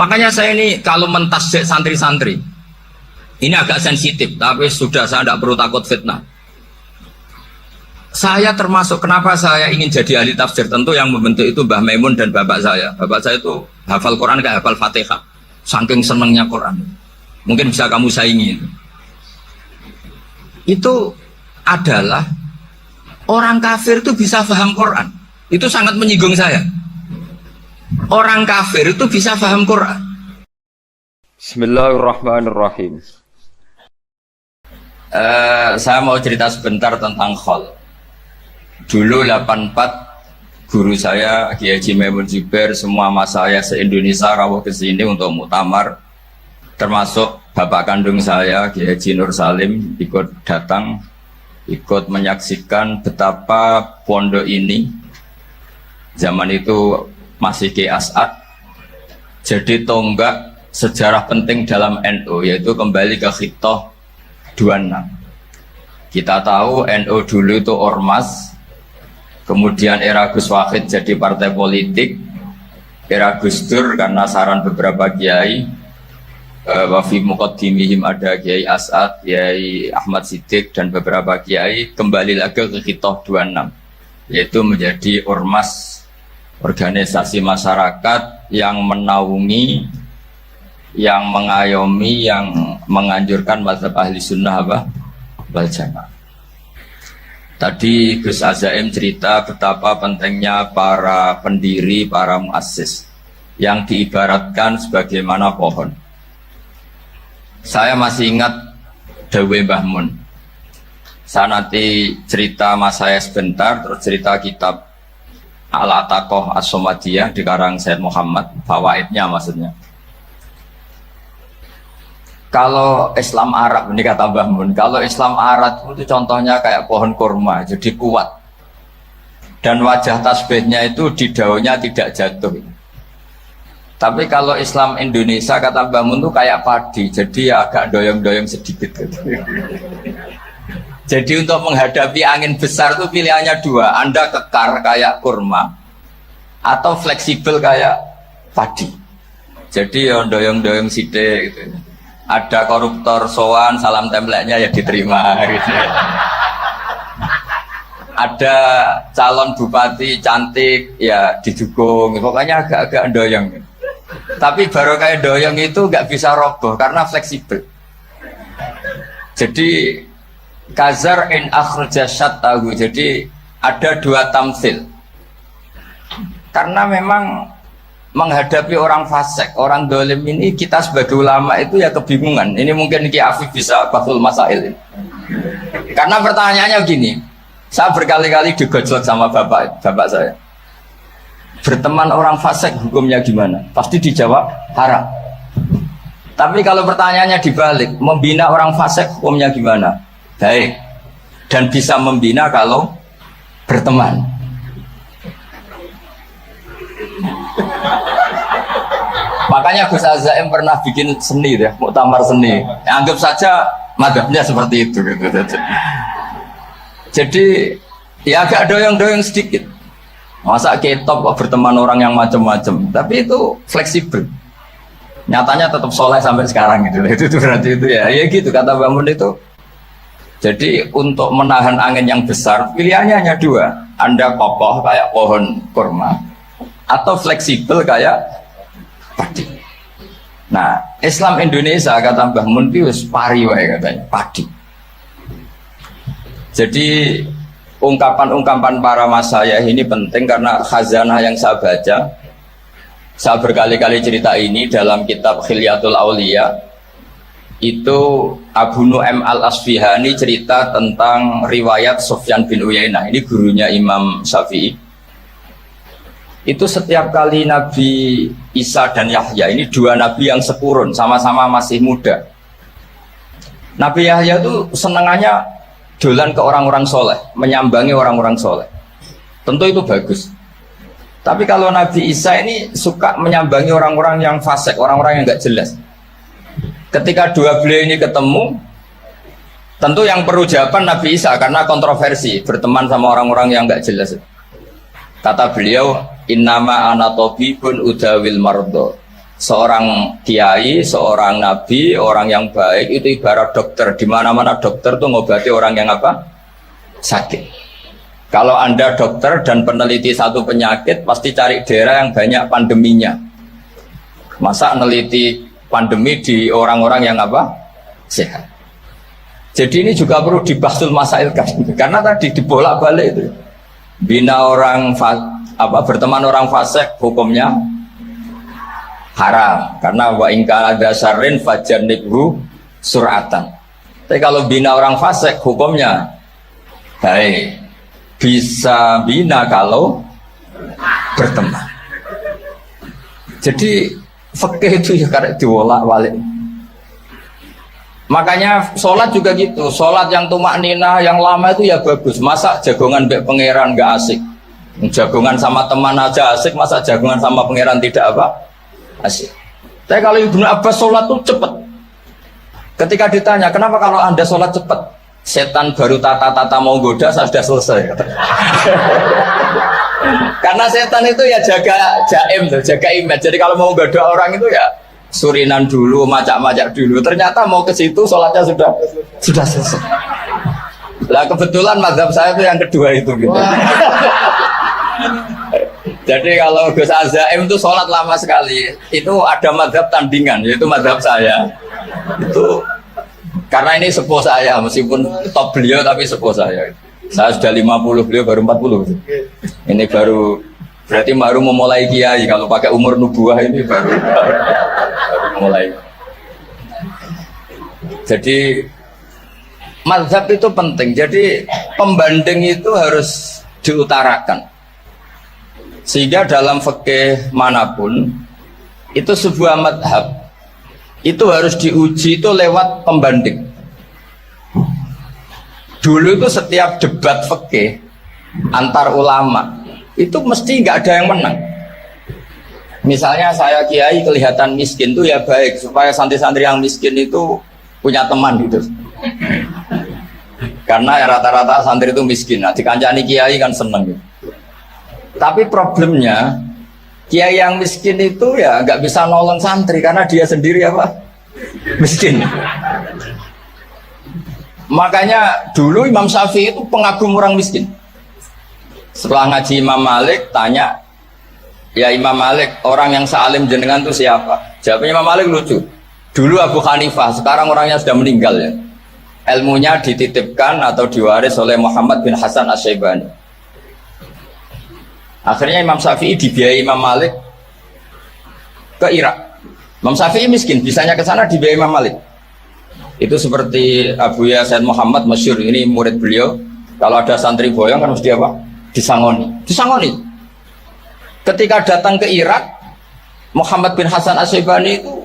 Makanya saya ini kalau mentasjek santri-santri, ini agak sensitif, tapi sudah saya tidak perlu takut fitnah. Saya termasuk kenapa saya ingin jadi ahli tafsir, tentu yang membentuk itu Mbah Maimun dan bapak saya. Bapak saya itu hafal Quran kayak hafal Fatihah, saking senangnya Quran. Mungkin bisa kamu saingi. Itu adalah orang kafir itu bisa paham Quran. Itu sangat menyinggung saya. Orang kafir itu bisa paham Quran. Bismillahirrahmanirrahim. Saya mau cerita sebentar tentang khol. Dulu 84 guru saya Kiai Haji Maimun Zubair, semua mas saya se-Indonesia rawuh ke sini untuk muktamar, termasuk bapak kandung saya Kiai Haji Nur Salim ikut datang, ikut menyaksikan betapa pondok ini zaman itu masih Ki As'ad jadi tonggak sejarah penting dalam NU, yaitu kembali ke Khittah 26. Kita tahu NU dulu itu ormas, kemudian era Gus Wahid jadi partai politik, era Gus Dur karena saran beberapa kiai, wafi muqaddimihim ada Kiai As'ad, Kiai Ahmad Siddiq dan beberapa kiai kembali lagi ke Khittah 26, yaitu menjadi ormas, organisasi masyarakat yang menaungi, yang mengayomi, yang menganjurkan mazhab ahli sunnah wal jamaah. Tadi Gus Azaim cerita betapa pentingnya para pendiri, para muassis yang diibaratkan sebagaimana pohon. Saya masih ingat Dawe Mbah Mun. Saya nanti cerita mas saya sebentar, terus cerita kitab Al-Ataqoh As-Somadiyah dikarang Said Muhammad, fawaidnya maksudnya. Kalau Islam Arab, ini kata Mbah Mun, kalau Islam Arab itu contohnya kayak pohon kurma, jadi kuat. Dan wajah tasbihnya itu di daunnya tidak jatuh. Tapi kalau Islam Indonesia, kata Mbah Mun itu kayak padi, jadi ya agak doyong-doyong sedikit. Jadi untuk menghadapi angin besar itu pilihannya dua, Anda kekar kayak kurma, atau fleksibel kayak padi. Jadi ya doyong-doyong sidik gitu. Ada koruptor sowan, salam templeknya ya diterima gitu. Ada calon bupati cantik ya didukung, pokoknya agak-agak doyong. Tapi baru kayak doyong itu nggak bisa roboh karena fleksibel. Jadi kazar in akhraja syattahu, jadi ada dua tamsil. Karena memang menghadapi orang fasik, orang dolim ini, kita sebagai ulama itu ya kebingungan. Ini mungkin Ki Afif bisa bahul masail ini. Karena pertanyaannya gini, saya berkali-kali digojlok sama bapak saya. Berteman orang fasik hukumnya gimana? Pasti dijawab haram. Tapi kalau pertanyaannya dibalik, membina orang fasik hukumnya gimana? Baik. Dan bisa membina kalau berteman. Makanya Gus Azaim pernah bikin seni deh, muktamar seni. Ya, anggap saja madhabnya seperti itu gitu. Jadi ya agak doyong-doyong sedikit. Masa ketop kok berteman orang yang macam-macam, tapi itu fleksibel. Nyatanya tetap soleh sampai sekarang gitu. Itu berarti itu ya gitu kata Mbah Mun itu. Jadi untuk menahan angin yang besar pilihannya hanya dua. Anda kokoh kayak pohon kurma atau fleksibel kayak padi. Nah, Islam Indonesia kata Mbah Mun itu pari wae katanya, padi. Jadi ungkapan-ungkapan para masayikh ini penting karena khazanah yang saya baca. Saya berkali-kali cerita ini dalam kitab Khilyatul Auliya. Itu Abu Nu'aim Al-Asfihani cerita tentang riwayat Sufyan bin Uyainah. Ini gurunya Imam Syafi'i. Itu setiap kali Nabi Isa dan Yahya, ini dua nabi yang sekurun, sama-sama masih muda. Nabi Yahya itu senangannya dolan ke orang-orang soleh, menyambangi orang-orang soleh. Tentu itu bagus. Tapi kalau Nabi Isa ini suka menyambangi orang-orang yang fasik, orang-orang yang nggak jelas. Ketika dua beliau ini ketemu, tentu yang perlu jawaban Nabi Isa karena kontroversi, berteman sama orang-orang yang nggak jelas. Kata beliau, innama ana tabibun udawil mardo. Seorang kiai, seorang nabi, orang yang baik itu ibarat dokter. Di mana-mana dokter tuh ngobati orang yang apa? Sakit. Kalau Anda dokter dan peneliti satu penyakit, pasti cari daerah yang banyak pandeminya. Masa neliti pandemi di orang-orang yang apa? Sehat. Jadi ini juga perlu dibahsul masailkan. Karena tadi dibolak-balik itu. Bina orang berteman orang fasik hukumnya haram, karena wa ingka ada syarrin fajanibhu suratan. Tapi kalau bina orang fasik hukumnya baik, bisa bina kalau berteman. Jadi fikih itu ya karena diwolak-walik. Makanya sholat juga gitu. Sholat yang tumak nina yang lama itu ya bagus. Masa jagongan mbek pangeran nggak asik? Jagongan sama teman aja asik, masa jagongan sama pangeran tidak apa? Asik. Tapi kalau Ibnu Abbas sholat tuh cepat. Ketika ditanya, kenapa kalau Anda sholat cepat? Setan baru tata-tata mau goda, saya sudah selesai. Karena setan itu ya jaga jaim, jaga image. Jadi kalau mau goda orang itu ya surinan dulu, macak-macak dulu. Ternyata mau ke situ sholatnya sudah selesai. Lah kebetulan mazhab saya itu yang kedua itu gitu. Jadi kalau Gus Azaim itu sholat lama sekali. Itu ada mazhab tandingan, yaitu mazhab saya. Itu karena ini sepuh saya, meskipun top beliau tapi sepuh saya. Saya sudah 50, beliau baru 40. Ini baru berarti baru memulai kiai. Kalau pakai umur nubuah ini baru mulai. Jadi mazhab itu penting. Jadi pembanding itu harus diutarakan. Sehingga dalam fikih manapun itu sebuah madhab itu harus diuji itu lewat pembanding. Dulu itu setiap debat fikih antar ulama itu mesti nggak ada yang menang. Misalnya saya kiai kelihatan miskin tuh ya baik supaya santri-santri yang miskin itu punya teman gitu. Karena ya rata-rata santri itu miskin. Nah, dikancani kiai kan seneng gitu. Tapi problemnya kiai yang miskin itu ya nggak bisa nolong santri karena dia sendiri apa? Miskin. Makanya dulu Imam Syafi'i itu pengagum orang miskin. Setelah ngaji Imam Malik tanya, ya Imam Malik, orang yang sealim jenengan itu siapa? Jawabnya Imam Malik lucu. Dulu Abu Hanifah, sekarang orangnya sudah meninggal ya. Ilmunya dititipkan atau diwaris oleh Muhammad bin Hasan Asy-Syaibani. Akhirnya Imam Syafi'i dibiayai Imam Malik ke Irak. Imam Syafi'i miskin, bisanya ke sana dibiayai Imam Malik. Itu seperti Abu Yasin Muhammad masyhur, ini murid beliau. Kalau ada santri boyong kan mesti apa? Disangoni. Ketika datang ke Irak, Muhammad bin Hasan Asy-Syaibani itu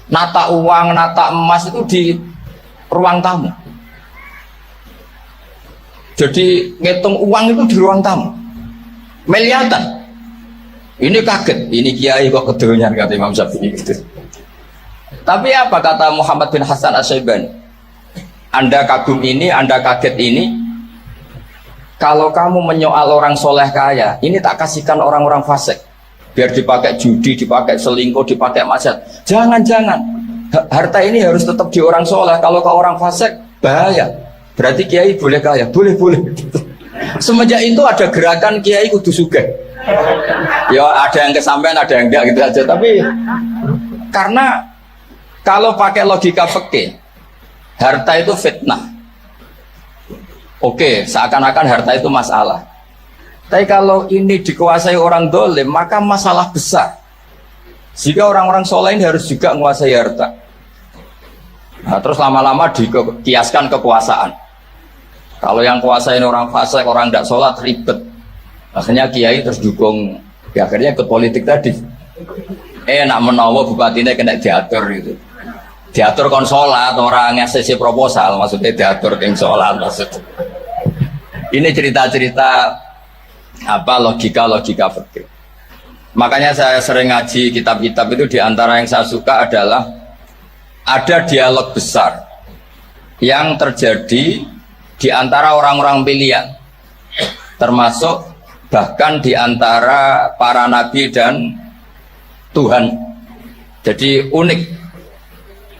nata uang, nata emas itu di ruang tamu. Jadi ngitung uang itu di ruang tamu. Miliatan. Ini kaget, ini kiai kok kedonyan kata Imam Syafi'i gitu. Tapi apa kata Muhammad bin Hasan Asy-Syaibani? Anda kagum ini, Anda kaget ini. Kalau kamu menyoal orang soleh kaya, ini tak kasihkan orang-orang fasik. Biar dipakai judi, dipakai selingkuh, dipakai maksiat. Jangan-jangan. Harta ini harus tetap di orang soleh. Kalau ke orang fasik, bahaya. Berarti kiai boleh kaya, boleh. Semenjak itu ada gerakan kiai kudu sugih. Ya ada yang kesampaian, ada yang enggak gitu aja. Tapi karena kalau pakai logika fikih, harta itu fitnah. Oke, seakan-akan harta itu masalah. Tapi kalau ini dikuasai orang dolim, maka masalah besar. Jika orang-orang soleh ini harus juga menguasai harta. Nah, terus lama-lama dikiaskan kekuasaan. Kalau yang kuasain orang fasik, orang tidak sholat, ribet. Akhirnya kiai terus dukung, ya akhirnya ikut politik tadi. Nak menawa bupatinya kena diatur gitu. Diatur kon sholat, orang ngasih proposal, maksudnya diatur yang sholat maksudnya. Ini cerita-cerita apa logika fikih. Makanya saya sering ngaji kitab-kitab itu, diantara yang saya suka adalah ada dialog besar yang terjadi di antara orang-orang pilihan, termasuk bahkan di antara para nabi dan Tuhan. Jadi unik,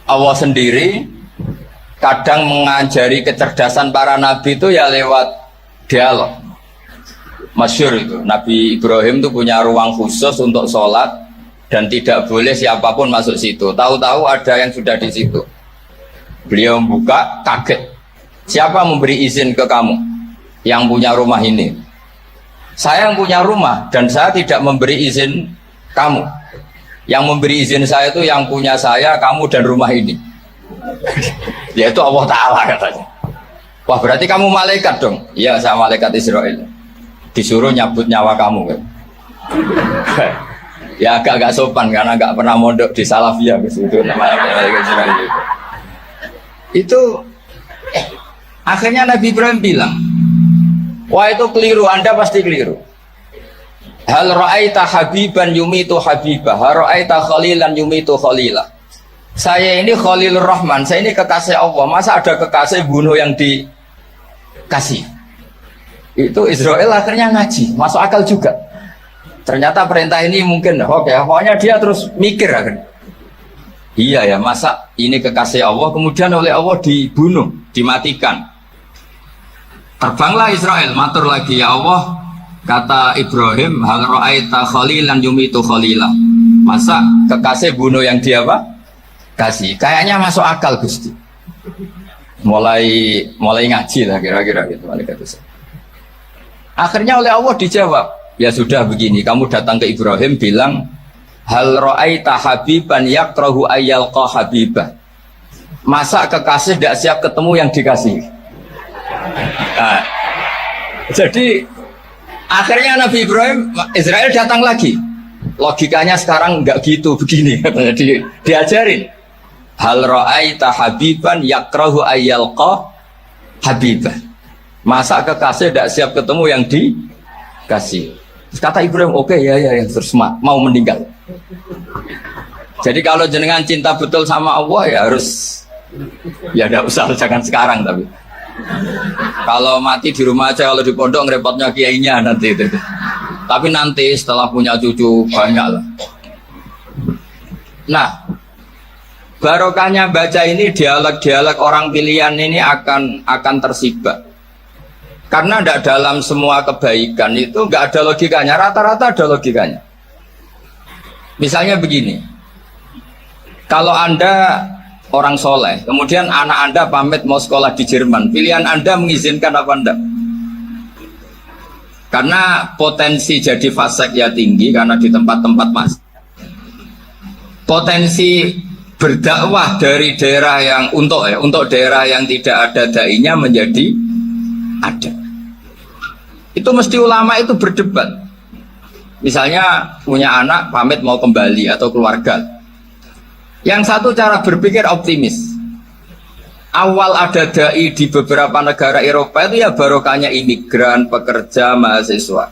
Allah sendiri kadang mengajari kecerdasan para nabi itu ya lewat dialog. Masyhur itu, Nabi Ibrahim itu punya ruang khusus untuk sholat dan tidak boleh siapapun masuk situ. Tahu-tahu ada yang sudah di situ. Beliau membuka, kaget. Siapa memberi izin ke kamu yang punya rumah ini? Saya yang punya rumah dan saya tidak memberi izin kamu. Yang memberi izin saya itu yang punya saya, kamu dan rumah ini. Yaitu Allah Ta'ala katanya. Wah, berarti kamu malaikat dong? Iya, saya malaikat Israel. Disuruh nyabut nyawa kamu kan? Ya agak sopan karena agak pernah mondok di Salafiyah itu namanya malaikat Israel itu. Akhirnya Nabi Ibrahim bilang, wah itu keliru, Anda pasti keliru. Hal ra'aita habiban yumitu habibah, hal ra'aita khalilan yumitu khalilah. Saya ini Khalilur Rahman, saya ini kekasih Allah. Masa ada kekasih bunuh yang dikasih? Itu Israel akhirnya ngaji, masuk akal juga. Ternyata perintah ini mungkin, oke, pokoknya dia terus mikir akhirnya. Iya ya, masa ini kekasih Allah kemudian oleh Allah dibunuh, dimatikan. Terbanglah Israel, matur lagi, ya Allah, kata Ibrahim, hal ra'aita khalilan yumitu khalilah. Masa kekasih bunuh yang dia apa? Kasih. Kayaknya masuk akal Gusti. Mulai ngaji lah kira-kira gitu. Akhirnya oleh Allah dijawab, ya sudah begini, kamu datang ke Ibrahim bilang, hal ra'aita habiban yakrahu ayyalqa habibah. Masa kekasih tidak siap ketemu yang dikasih? Nah, jadi akhirnya Nabi Ibrahim, Israel datang lagi. Logikanya sekarang enggak gitu, begini katanya diajarin. Hal ra'aita habiban yakrahu ayyalqa habibah. Masa kekasih tidak siap ketemu yang dikasih? Kata Ibrahim, oke, ya, terus mau meninggal. Jadi kalau jenengan cinta betul sama Allah ya harus, ya tidak usah, jangan sekarang tapi. Kalau mati di rumah aja, kalau di pondok ngerepotnya kiainya nanti itu. Tapi nanti setelah punya cucu banyak lah. Nah, barokahnya baca ini, dialog-dialog orang pilihan ini akan tersibak. Karena tidak dalam semua kebaikan itu nggak ada logikanya, rata-rata ada logikanya. Misalnya begini, kalau Anda orang soleh, kemudian anak Anda pamit mau sekolah di Jerman, pilihan Anda mengizinkan apa enggak? Karena potensi jadi fasik ya tinggi, karena di tempat-tempat mas. Potensi berdakwah dari daerah yang untuk daerah yang tidak ada dai-nya menjadi ada. Itu mesti ulama itu berdebat. Misalnya punya anak pamit mau kembali atau keluarga. Yang satu cara berpikir optimis. Awal ada dai di beberapa negara Eropa itu ya barokahnya imigran, pekerja, mahasiswa.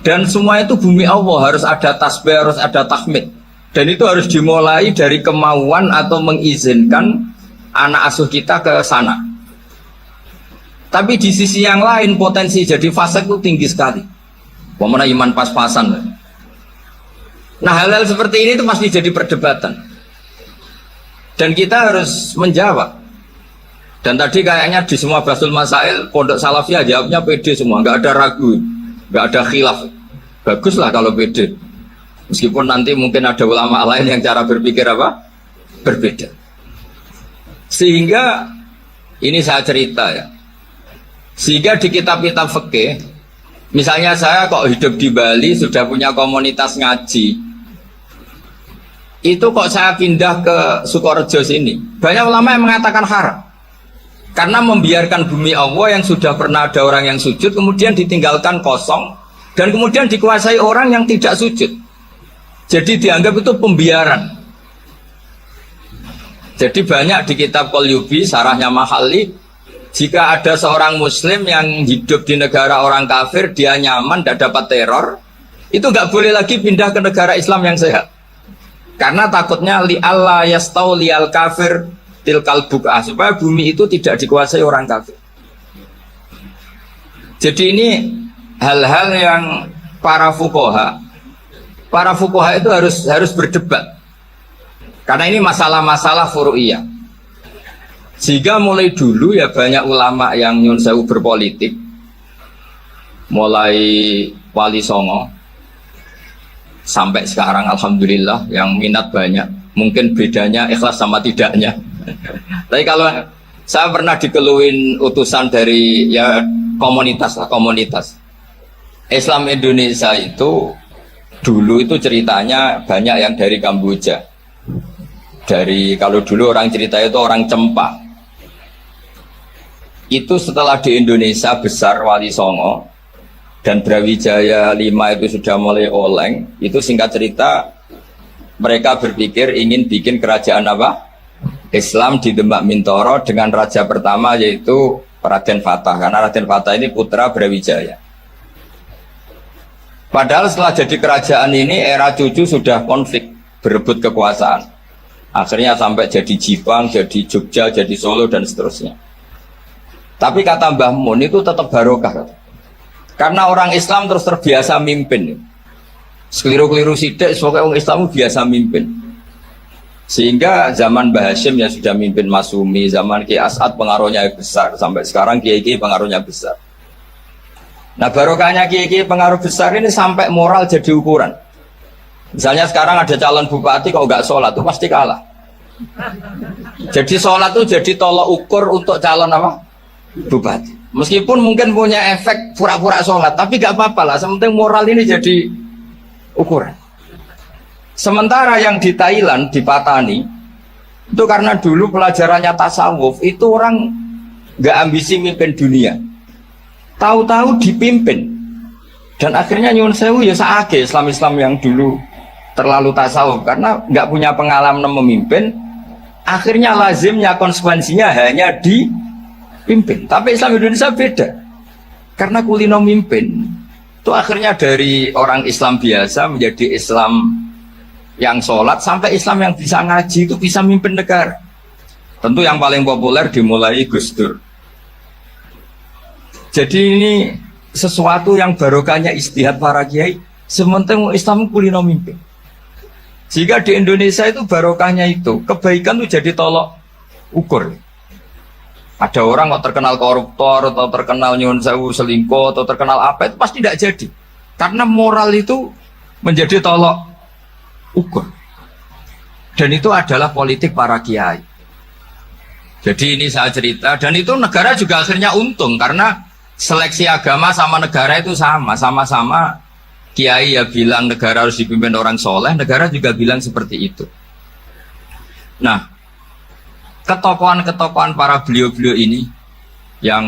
Dan semua itu bumi Allah, harus ada tasbih, harus ada tahmid. Dan itu harus dimulai dari kemauan atau mengizinkan anak asuh kita ke sana. Tapi di sisi yang lain potensi jadi fasik itu tinggi sekali. Pemana iman pas-pasan. Nah hal-hal seperti ini itu pasti jadi perdebatan. Dan kita harus menjawab. Dan tadi kayaknya di semua Basul Masail, Pondok Salafiyah jawabnya pede semua, nggak ada ragu, nggak ada khilaf. Baguslah kalau pede. Meskipun nanti mungkin ada ulama lain yang cara berpikir apa? Berbeda. Sehingga ini saya cerita ya. Sehingga di kitab-kitab fikih, misalnya saya kok hidup di Bali sudah punya komunitas ngaji, itu kok saya pindah ke Sukorejo sini, banyak ulama yang mengatakan haram karena membiarkan bumi Allah yang sudah pernah ada orang yang sujud kemudian ditinggalkan kosong dan kemudian dikuasai orang yang tidak sujud, jadi dianggap itu pembiaran. Jadi banyak di kitab Qalyubi, sarahnya Mahalli, jika ada seorang muslim yang hidup di negara orang kafir, dia nyaman, tidak dapat teror, itu nggak boleh lagi pindah ke negara Islam yang sehat. Karena takutnya li'alla yastau li'al kafir tilkal buk'ah, supaya bumi itu tidak dikuasai orang kafir. Jadi ini hal-hal yang para fuqaha itu harus berdebat. Karena ini masalah-masalah furu'iyah. Sehingga mulai dulu ya banyak ulama yang nyun sewu berpolitik, mulai Wali Songo sampai sekarang alhamdulillah yang minat banyak. Mungkin bedanya ikhlas sama tidaknya. Tapi kalau saya pernah dikeluhin utusan dari ya komunitas lah, komunitas Islam Indonesia itu dulu itu ceritanya banyak yang dari Kamboja. Dari kalau dulu orang cerita itu orang Cempa. Itu setelah di Indonesia besar Wali Songo dan Brawijaya 5 itu sudah mulai oleng, itu singkat cerita mereka berpikir ingin bikin kerajaan apa? Islam di Demak Mintoro dengan raja pertama yaitu Raden Fatah, karena Raden Fatah ini putra Brawijaya. Padahal setelah jadi kerajaan ini era cucu sudah konflik berebut kekuasaan, akhirnya sampai jadi Jipang, jadi Jogja, jadi Solo dan seterusnya. Tapi kata Mbah Mun itu tetap barokah, karena orang Islam terus terbiasa mimpin. Sekeliru-keliru sidik, pokoknya orang Islam biasa mimpin. Sehingga zaman Mbah Hashim yang sudah mimpin Masumi, zaman Ki As'ad pengaruhnya besar, sampai sekarang Kiai pengaruhnya besar. Nah barokahnya Kiai pengaruh besar ini sampai moral jadi ukuran. Misalnya sekarang ada calon bupati kalau nggak sholat itu pasti kalah. Jadi sholat itu jadi tolok ukur untuk calon apa? Bupati. Meskipun mungkin punya efek pura-pura sholat, tapi gak apa-apa lah, sementing moral ini jadi ukuran. Sementara yang di Thailand, di Patani, itu karena dulu pelajarannya tasawuf, itu orang gak ambisi mimpin dunia, tahu-tahu dipimpin, dan akhirnya nyuwun sewu ya saake Islam-Islam yang dulu terlalu tasawuf, karena gak punya pengalaman memimpin, akhirnya lazimnya konsekuensinya hanya dipimpin. Tapi Islam Indonesia beda, karena kulino mimpin itu akhirnya dari orang Islam biasa menjadi Islam yang sholat, sampai Islam yang bisa ngaji itu bisa mimpin negara. Tentu yang paling populer dimulai Gus Dur. Jadi ini sesuatu yang barokahnya istihad para kiai, sementing Islam kulino mimpin. Jika di Indonesia itu barokahnya itu kebaikan itu jadi tolok ukur. Ada orang kok terkenal koruptor atau terkenal nyuwun sewu selingkuh atau terkenal apa, itu pasti tidak jadi, karena moral itu menjadi tolok ukur. Dan itu adalah politik para kiai. Jadi ini saya cerita, dan itu negara juga akhirnya untung, karena seleksi agama sama negara itu sama-sama kiai ya bilang negara harus dipimpin orang soleh, negara juga bilang seperti itu. Nah, ketokohan-ketokohan para beliau-beliau ini yang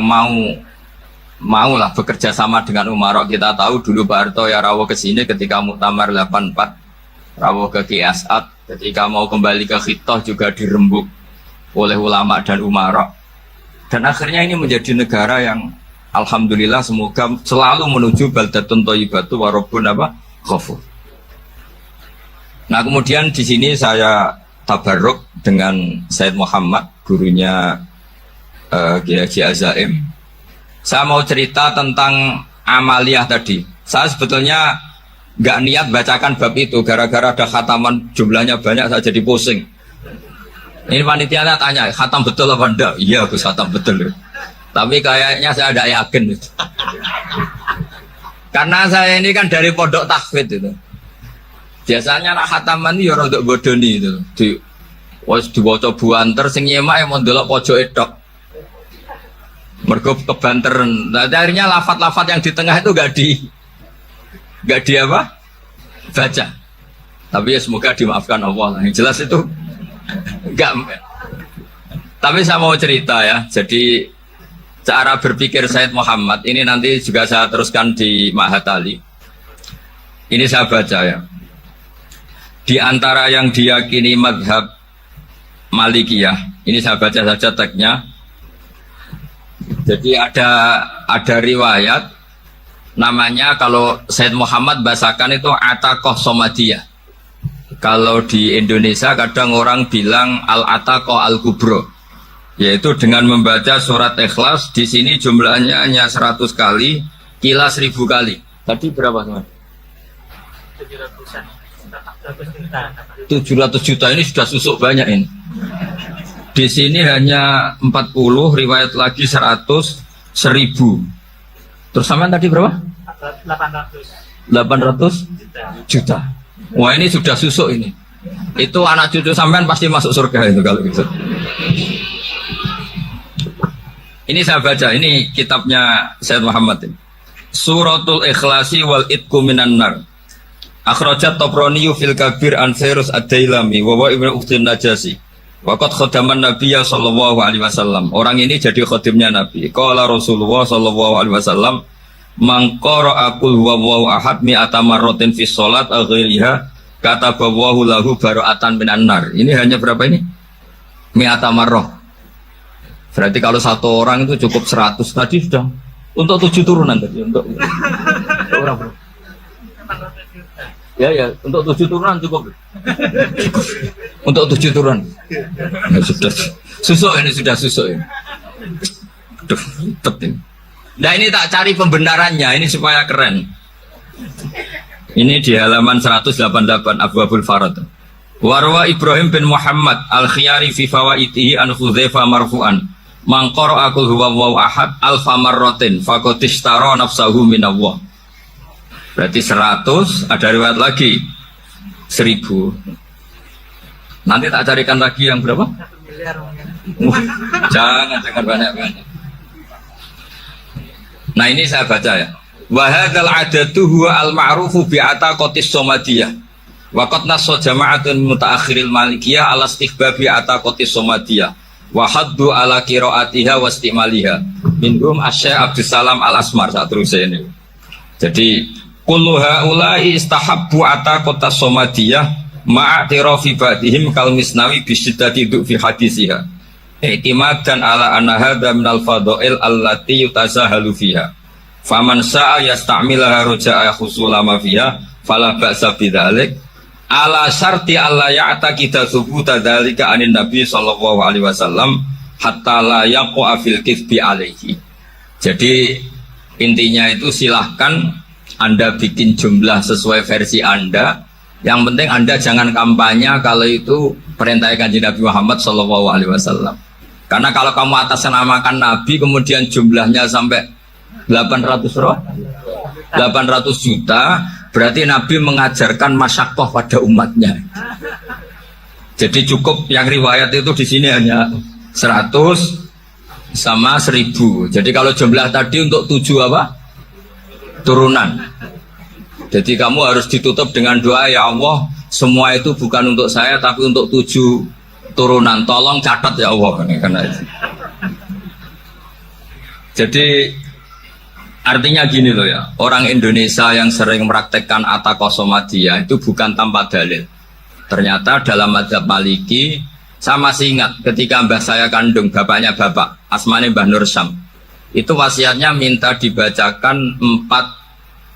maulah bekerja sama dengan Umarok. Kita tahu dulu Pak Harto ya rawuh ke sini ketika Muktamar 84, rawuh ke Ki As'ad, ketika mau kembali ke Khitoh juga dirembuk oleh ulama dan Umarok. Dan akhirnya ini menjadi negara yang alhamdulillah semoga selalu menuju baldatun thayyibatu wa rabbun ghafur. Nah, kemudian di sini saya tabarruk dengan Said Muhammad, gurunya Kiai Haji Azaim. Saya mau cerita tentang amaliyah tadi. Saya sebetulnya nggak niat bacakan bab itu, gara-gara ada khataman jumlahnya banyak saya jadi pusing. Ini panitianya tanya, khatam betul apa enggak? Iya, Gus, khatam betul. Tapi kayaknya saya tidak yakin. Karena saya ini kan dari pondok tahfidz itu. Biasanya nak khataman itu ya rodok bodoni itu. Diwaca buanter sing nyemak yang ndelok pojoke tok. Mergo kebanteren. Nah, akhirnya lafat-lafat yang di tengah itu enggak di apa? Baca. Tapi ya semoga dimaafkan Allah. Yang jelas itu enggak. Tapi saya mau cerita ya. Jadi cara berpikir Said Muhammad ini nanti juga saya teruskan di Ma'had Ali. Ini saya baca ya. Di antara yang diyakini madhab Malikiyah, ini saya baca saja teksnya. Jadi ada riwayat namanya, kalau Said Muhammad bahasakan itu Ataqah Somadiyah. Kalau di Indonesia kadang orang bilang Al-Ataqah Al-Kubro, yaitu dengan membaca surat Ikhlas. Di sini jumlahnya hanya 100 kali, Kilas 1000 kali. Tadi berapa teman? 700-an. 700 juta ini sudah susuk banyak ini. Di sini hanya 40, riwayat lagi 100, 1000. Terus sampean tadi berapa? 800 juta. Wah ini sudah susuk ini. Itu anak cucu sampean pasti masuk surga itu kalau gitu. Ini saya baca, ini kitabnya Sayyid Muhammad ini. Suratul Ikhlasi wal Itqu minan nar. Akhrajat Tabrani fil Kabir an Fairuz ad-Dailami wa wa ibnu Ukhtin Najasi. Waqat khadaman Nabiyya sallallahu alaihi wasallam. Orang ini jadi khadimnya Nabi. Qala Rasulullah sallallahu alaihi wasallam, "Man qara'a qul huwallahu ahad mi'ata marratin fi shalat aghairiha katabahu lahu bara'atan minan nar." Ini hanya berapa ini? Mi'ata marrah. Berarti kalau satu orang itu cukup 100. Tadi sudah untuk 7 turunan tadi untuk orang bro. Ya, untuk 7 turunan cukup. Untuk 7 turunan. Ya, sudah susuk ini sudah susuk ini. Aduh, ini. Nah ini tak cari pembenarannya ini supaya keren. Ini di halaman 188 Abwabul Farad. Warwa Ibrahim bin Muhammad al-Khiyari fi fawaitihi an Hudzaifah marfu'an. Man qara'a qul huwallahu ahad alfa marratin faqad ishtara nafsahu minallah. Berarti 100, ada riwayat lagi 1000. Nanti tak carikan lagi yang berapa? 1 miliar mungkin. Jangan banyak-banyak. Nah ini saya baca ya. Wa hadzal adatu huwa al-ma'rufu bi ataqatis somadiyah. Wa qad nassa jama'atun mutaakhiril malikiyah ala istihbabi ataqatis somadiyah. Wa haddu ala qiraatiha wa istimaliha. Minhum Asy-Syaikh Abdus Salam Al-Asmar saat terus ini. Jadi kullu haula'i istahabbu ataqatas somadiyah ma'atirafi ba'dihim kal misnawi bi syiddati fi hadisiha. I'timadan ala anna hadza minal fadha'il allati yutasahalu fiha. Faman sa'a yasta'milaha raja'a husula ma fiha fala ba'sa bidzalik. Ala syarti alla ya'taqida thubuta dzalika anin nabi sallallahu alaihi wasallam hatta la yaqa fil kifbi alaihi. Jadi intinya itu silahkan Anda bikin jumlah sesuai versi Anda. Yang penting Anda jangan kampanye kalau itu perintah Kanjeng Nabi Muhammad sallallahu alaihi wasallam. Karena kalau kamu atasnamakan Nabi kemudian jumlahnya sampai 800 juta, berarti Nabi mengajarkan masyaqqah pada umatnya. Jadi cukup yang riwayat itu di sini hanya 100 sama 1000. Jadi kalau jumlah tadi untuk 7 apa? Turunan. Jadi kamu harus ditutup dengan doa, ya Allah, semua itu bukan untuk saya tapi untuk 7 turunan. Tolong catat ya Allah. Karena itu. Jadi artinya gini loh ya, orang Indonesia yang sering meraktekkan ataqosomadiyah itu bukan tanpa dalil. Ternyata dalam mazhab Maliki, saya masih ingat ketika mbah saya kandung, bapaknya bapak, asmane Mbah Nur Syam, itu wasiatnya minta dibacakan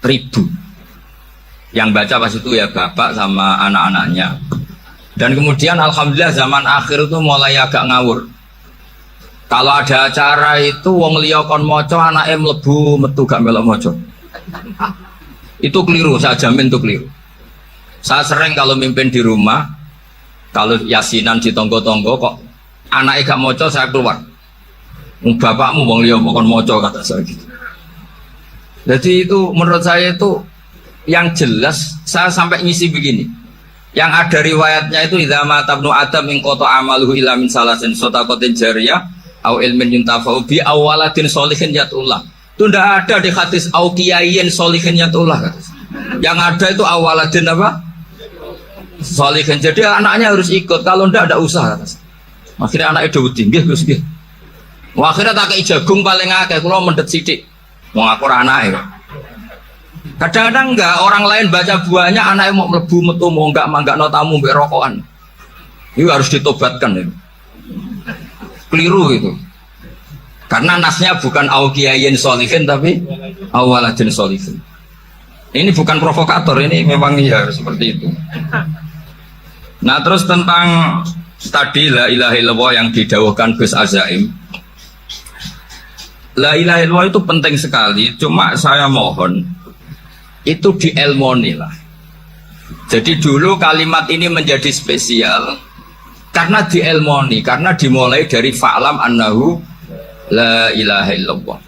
4000. Yang baca pas itu ya bapak sama anak-anaknya. Dan kemudian alhamdulillah zaman akhir itu mulai agak ngawur. Kalau ada acara itu wong liya kon maca anake mlebu metu gak melok maca. Itu keliru, saya jamin itu keliru. Saya sering kalau mimpin di rumah, kalau yasinan di tonggo-tonggo kok anaknya gak maca saya keluar. Bapakmu wong liya kon maca kata saya gitu. Jadi itu menurut saya itu yang jelas saya sampai ngisi begini. Yang ada riwayatnya itu idza mata ibnu adam min qata amaluhu illa min salasin shadaqatin jariyah au ilmin yuntafa'u bi awaladin sholihin yatullah. Itu tidak ada di hadis au kiyayin sholihin yatullah. Yang ada itu awaladin apa? Sholihin. Jadi anaknya harus ikut, kalau tidak ada usaha. Akhirnya anaknya dawuh nggih Gus nggih. Akhirnya tak kei jagung paling akeh kula mendet sithik. Wong aku ora anake. Kadang-kadang enggak, orang lain baca buahnya anaknya mau mlebu metu mau enggak manggakno tamu mbek rokokan. Itu harus ditobatkan itu. Keliru itu. Karena nasnya bukan auqiyayin sholihin tapi awaladin sholihin. Ini bukan provokator, ini memang ya seperti itu. Nah, terus tentang tadi la ilaha illallah yang didawuhkan Gus Azaim. La ilaha illallah itu penting sekali, cuma saya mohon itu dielmoni lah. Jadi dulu kalimat ini menjadi spesial karena dielmoni, karena dimulai dari fa'lam annahu la ilaha illallah.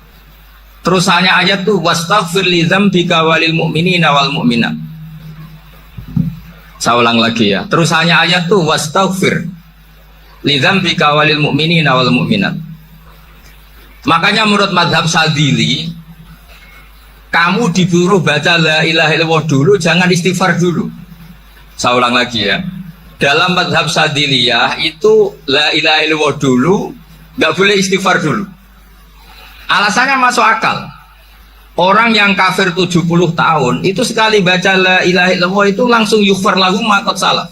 Terusannya ayat tuh wastaghfir li dzambika walil mu'minina wal mu'minat. Saya ulang lagi ya. Terusannya ayat tuh wastaghfir li dzambika walil mu'minina wal mu'minat. Makanya menurut mazhab Syadzili, kamu disuruh baca la ilaha illallah dulu, jangan istighfar dulu. Saya ulang lagi ya. Dalam mazhab Syadziliyah itu la ilaha illallah dulu, nggak boleh istighfar dulu. Alasannya masuk akal. Orang yang kafir 70 tahun itu sekali baca la ilaha illallah itu langsung yughfar lahum ma qad salaf.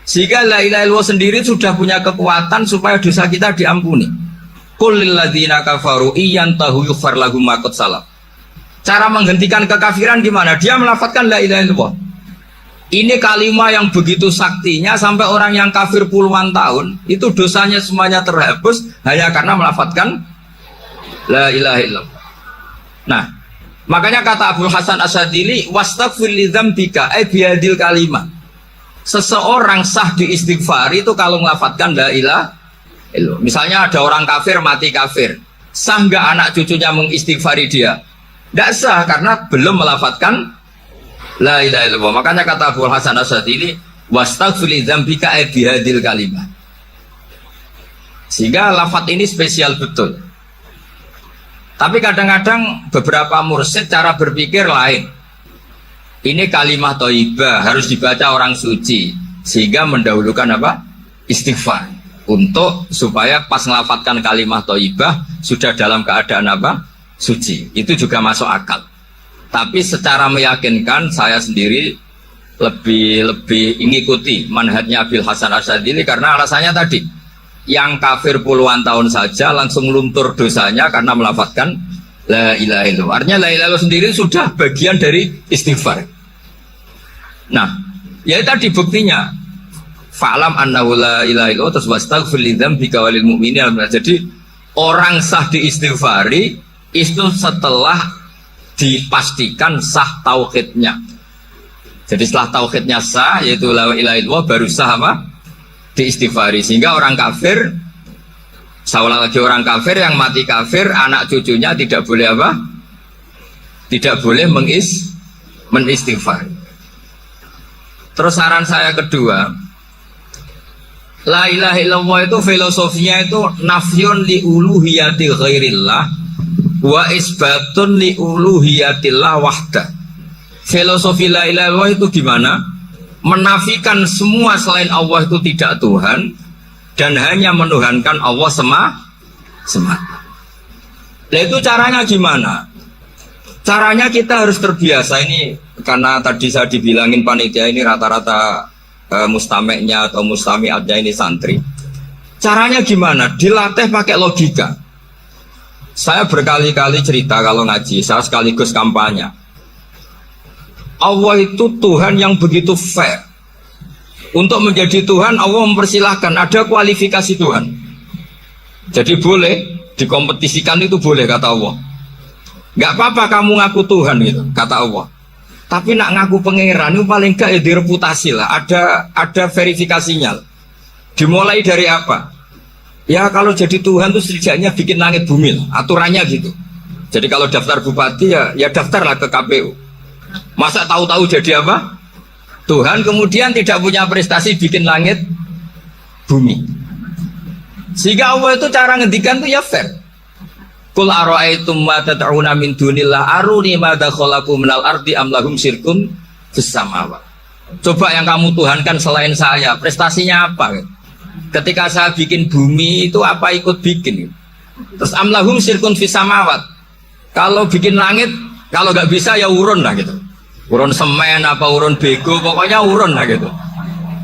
Sehingga la ilaha illallah sendiri sudah punya kekuatan supaya dosa kita diampuni. Qul lil ladzina kafaru iyantahu yughfar lahum ma qad salaf. Cara menghentikan kekafiran gimana? Dia melafadzkan la ilaha illallah. Ini kalimat yang begitu saktinya sampai orang yang kafir puluhan tahun itu dosanya semuanya terhapus hanya karena melafadzkan la ilaha illallah. Nah, makanya kata Abdul Hasan Asyadzili wastaghfir li dzambika ay bihadil kalimat. Seseorang sah diistighfari itu kalau melafadzkan la ilaha illallah. Misalnya ada orang kafir mati kafir, sah nggak anak cucunya mengistighfari dia? Nggak sah karena belum melafadzkan la ilaha illallah. Makanya kata Abdul Hasan Asyadzili wastaghfir li dzambika ay bihadil kalimat. Sehingga lafadz ini spesial betul. Tapi kadang-kadang beberapa mursyid cara berpikir lain. Ini kalimat thayyibah harus dibaca orang suci sehingga mendahulukan apa? Istighfar. Untuk supaya pas ngelafatkan kalimat thayyibah sudah dalam keadaan apa? Suci. Itu juga masuk akal. Tapi secara meyakinkan saya sendiri lebih mengikuti manhajnya Abil Hasan Asyadzili karena alasannya tadi. Yang kafir puluhan tahun saja langsung luntur dosanya karena melafadzkan la ilaha illallah. Artinya la ilaha illallah sendiri sudah bagian dari istighfar. Nah, ya tadi buktinya fa'lam annahu la ilaha illallah terus wastaghfir li dzambika walil mu'minina. Jadi orang sah diistighfari itu setelah dipastikan sah tauhidnya. Jadi setelah tauhidnya sah yaitu la ilaha illallah baru sah apa? Diistighfari. Sehingga orang kafir, saya ulang lagi, orang kafir yang mati kafir anak cucunya tidak boleh apa? Tidak boleh menistighfar. Terus saran saya kedua, la ilaha illallah itu filosofinya itu nafyun li uluhiyati ghairillah wa isbatun li uluhiyatillah wahdah. Filosofi la ilaha illallah itu gimana? Menafikan semua selain Allah itu tidak Tuhan dan hanya menuhankan Allah semata. Nah itu caranya gimana? Caranya kita harus terbiasa ini karena tadi saya dibilangin panitia ini rata-rata mustameknya atau mustamiatnya ini santri. Caranya gimana? Dilatih pakai logika. Saya berkali-kali cerita kalau ngaji, saya sekaligus kampanye. Allah itu Tuhan yang begitu fair. Untuk menjadi Tuhan Allah mempersilahkan, ada kualifikasi Tuhan. Jadi boleh dikompetisikan itu boleh kata Allah. Gak apa-apa kamu ngaku Tuhan gitu kata Allah. Tapi nak ngaku pangeran itu paling gak ya direputasi lah. Ada verifikasinya. Dimulai dari apa? Ya kalau jadi Tuhan itu setidaknya bikin langit bumi lah. Aturannya gitu. Jadi kalau daftar bupati ya daftarlah ke KPU. Masa tahu-tahu jadi apa? Tuhan kemudian tidak punya prestasi bikin langit bumi. Sehingga Allah itu cara ngendikan itu ya fair. Qul ara'aytum ma tad'una min dunillah aruni madza khalaqu minal ardi am lahum syirkun fis samawat. Coba yang kamu tuhankan selain saya, prestasinya apa? Ketika saya bikin bumi itu apa ikut bikin? Terus am lahum syirkun fis samawat. Kalau bikin langit, kalau nggak bisa ya urun lah gitu. Urun semen apa urun bego, pokoknya urun lah gitu.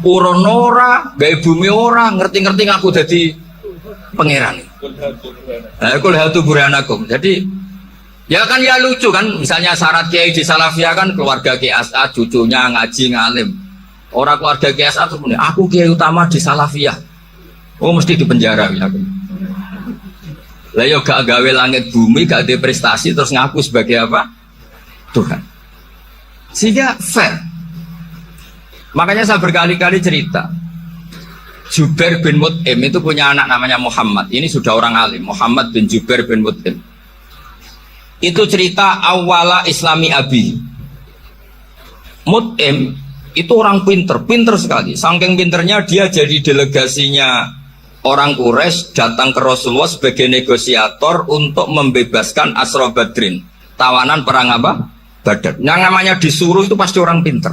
Urun ora, gawe bumi ora, ngerti-ngerti ngaku jadi pangeran. Kul hatu burhanakum. Jadi ya kan ya lucu kan, misalnya syarat kiai di Salafiyah kan keluarga Kiai As'ad, cucunya ngaji ngalim. Orang keluarga Kiai As'ad sebenarnya aku kiai utama di Salafiyah. Oh mesti di penjara ya. Lah yo gak gawe langit bumi, gak ada prestasi terus ngaku sebagai apa? Tuhan. Sehingga fair. Makanya saya berkali-kali cerita. Jubair bin Mut'im itu punya anak namanya Muhammad. Ini sudah orang alim, Muhammad bin Jubair bin Mut'im. Itu cerita awala Islami Abi. Mut'im itu orang pinter sekali. Saking pinternya dia jadi delegasinya orang Quraisy datang ke Rasulullah sebagai negosiator untuk membebaskan Asra Badrin, tawanan perang apa? Badar. Yang namanya disuruh itu pasti orang pinter.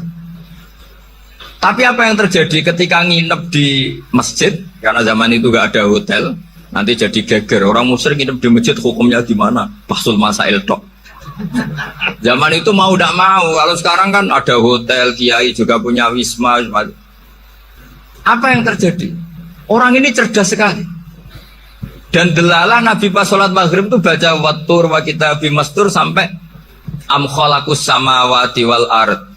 Tapi apa yang terjadi ketika nginep di masjid, karena zaman itu gak ada hotel, nanti jadi geger. Orang musyrik nginep di masjid hukumnya gimana? Bahsul masail tok. Zaman itu mau tidak mau. Kalau sekarang kan ada hotel, kiai juga punya wisma. Apa yang terjadi? Orang ini cerdas sekali. Dan delalah Nabi pas sholat maghrib itu baca wattur wa kitabi mastur sampai am khalaqus samawati wal ard.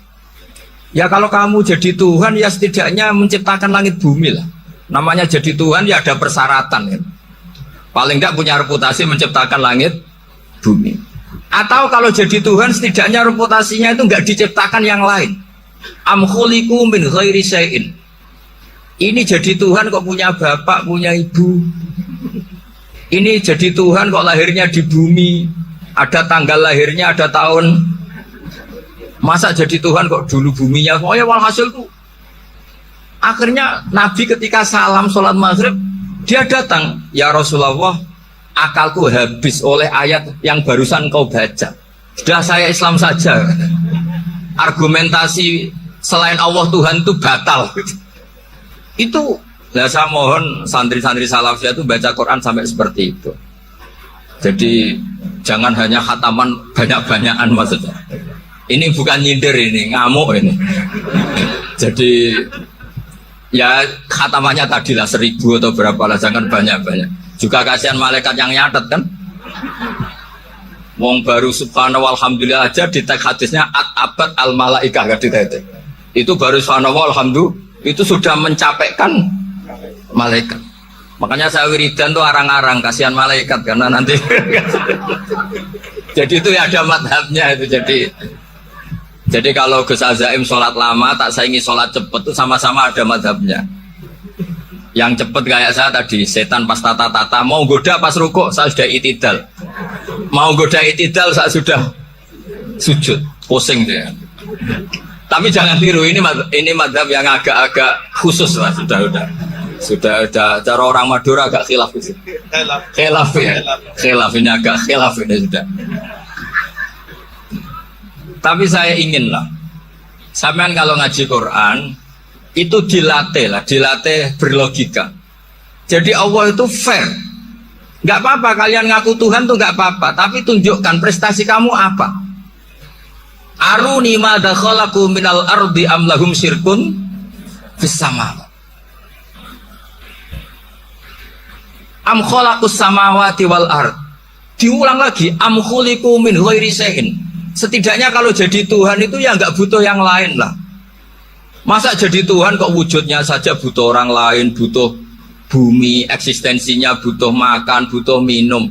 Ya kalau kamu jadi Tuhan ya setidaknya menciptakan langit bumi lah. Namanya jadi Tuhan ya ada persyaratan kan. Paling tidak punya reputasi menciptakan langit bumi. Atau kalau jadi Tuhan setidaknya reputasinya itu enggak diciptakan yang lain. Am khuliqu min ghairi syai'in. Ini jadi Tuhan kok punya bapak, punya ibu. Ini jadi Tuhan kok lahirnya di bumi. Ada tanggal lahirnya, ada tahun. Masa jadi Tuhan kok dulu buminya? Oh ya walhasil tuh. Akhirnya Nabi ketika salam sholat maghrib, dia datang. Ya Rasulullah, akalku habis oleh ayat yang barusan kau baca. Sudah saya Islam saja. Argumentasi selain Allah Tuhan itu batal. Itu, nah saya mohon santri-santri salafiyah itu baca Quran sampai seperti itu. Jadi jangan hanya khataman banyak-banyakan maksudnya. Ini bukan nyindir, ini ngamuk ini. Jadi ya khatamannya tadilah 1000 atau berapa lah, jangan banyak-banyak. Juga kasihan malaikat yang nyatet kan. Wong baru subhanallah alhamdulillah aja di teks hadisnya at-abad al-malaikah gak ditetek. Itu baru subhanallah alhamdulillah itu sudah mencapaikan malaikat. Makanya saya wiridan tuh arang-arang kasihan malaikat karena nanti jadi itu ya ada madhabnya itu. Jadi kalau Gus Azaim sholat lama tak saingi sholat cepet itu sama-sama ada madhabnya. Yang cepet kayak saya tadi, setan pas tata-tata mau goda pas rukuk saya sudah itidal, mau goda itidal saya sudah sujud, pusing dia. Tapi jangan tiru, ini madhab yang agak-agak khusus lah, sudah cara orang Madura agak khilaf itu. Khilaf ya, khilaf ini agak khilaf ini sudah. Tapi saya ingin lah, sampean kalau ngaji Quran itu dilatih berlogika. Jadi Allah itu fair. Nggak apa-apa kalian ngaku Tuhan tuh nggak apa-apa, tapi tunjukkan prestasi kamu apa. Aruni ma dakhalaqu minal ardi am lahum syirkun fis sama. Am khalaqus samawati wal ard. Diulang lagi, am khuliqu min ghairi syai'in. Setidaknya kalau jadi Tuhan itu ya nggak butuh yang lain lah. Masa jadi Tuhan kok wujudnya saja butuh orang lain, butuh bumi, eksistensinya butuh makan, butuh minum.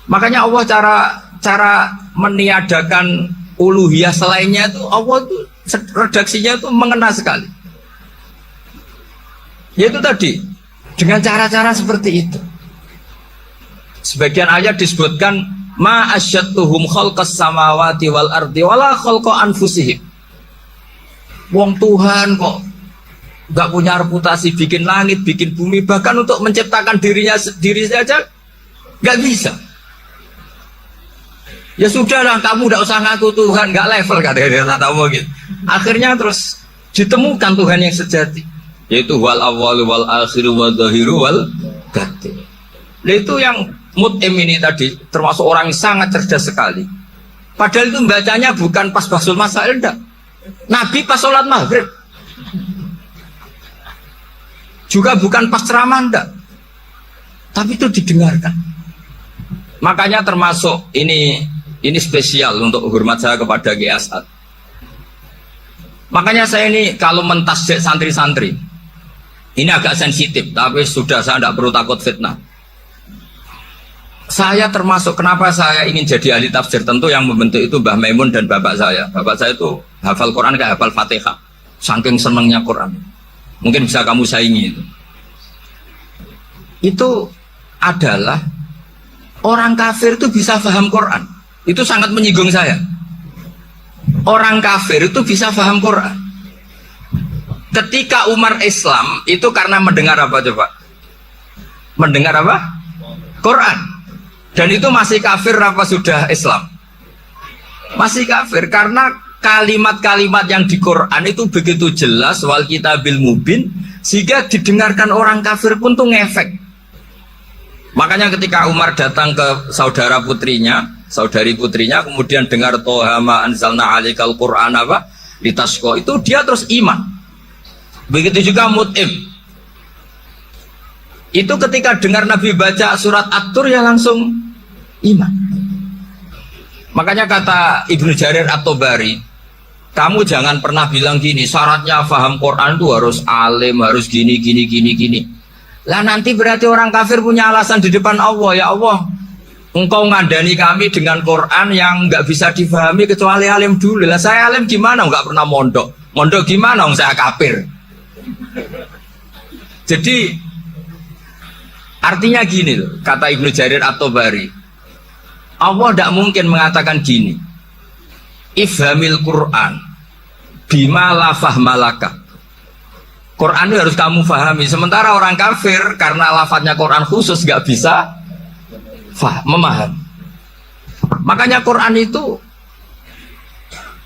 Makanya Allah cara meniadakan uluhiyah selainnya itu Allah itu redaksinya itu mengena sekali. Yaitu tadi dengan cara-cara seperti itu. Sebagian ayat disebutkan ma asyattuhum khalqas samawati wal ardi wala khalqa anfusihim. Wong Tuhan kok nggak punya reputasi bikin langit, bikin bumi, bahkan untuk menciptakan diri saja nggak bisa. Ya sudahlah, kamu nggak usah ngaku Tuhan, nggak level katanya tahu gitu. Akhirnya terus ditemukan Tuhan yang sejati, yaitu wal awwalu wal akhiru wal dhahiru wal batin. Nah, itu yang Mut'im ini tadi termasuk orang yang sangat cerdas sekali. Padahal itu bacanya bukan pas bahsul masail, enggak. Nabi pas sholat maghrib. Juga bukan pas ceramah, enggak. Tapi itu didengarkan. Makanya termasuk ini spesial untuk hormat saya kepada Ki As'ad. Makanya saya ini kalau mentasjek santri-santri, ini agak sensitif, tapi sudah saya tidak perlu takut fitnah. Saya termasuk kenapa saya ingin jadi ahli tafsir, tentu yang membentuk itu Mbah Maimun dan bapak saya. Bapak saya itu Hafal Quran kayak hafal Fatihah. Saking senangnya Quran. Mungkin bisa kamu saingi itu. Itu adalah orang kafir itu bisa paham Quran. Itu sangat menyinggung saya. Orang kafir itu bisa paham Quran. Ketika Umar Islam itu karena mendengar apa coba? Mendengar apa? Quran. Dan itu masih kafir apa sudah Islam? Masih kafir karena kalimat-kalimat yang di Quran itu begitu jelas wal kitabil mubin sehingga didengarkan orang kafir pun tuh ngefek. Makanya ketika Umar datang ke saudari putrinya kemudian dengar toha ma anzalna alikal Quran apa litasqa, itu dia terus iman. Begitu juga Mut'im. Itu ketika dengar Nabi baca surat At-Tur ya langsung iman. Makanya kata Ibnu Jarir At-Tabari, kamu jangan pernah bilang gini, syaratnya paham Quran itu harus alim, harus gini. Lah nanti berarti orang kafir punya alasan di depan Allah, ya Allah, engkau ngandani kami dengan Quran yang nggak bisa difahami kecuali alim dulu. Lah saya alim gimana? Nggak pernah mondok. Mondok gimana? Saya kafir. Jadi artinya gini loh, kata Ibnu Jarir At-Tabari, Allah tidak mungkin mengatakan gini, ifhamil Quran bima la fahmalaka. Quran itu harus kamu fahami. Sementara orang kafir karena lafadznya Quran khusus nggak bisa memahami. Makanya Quran itu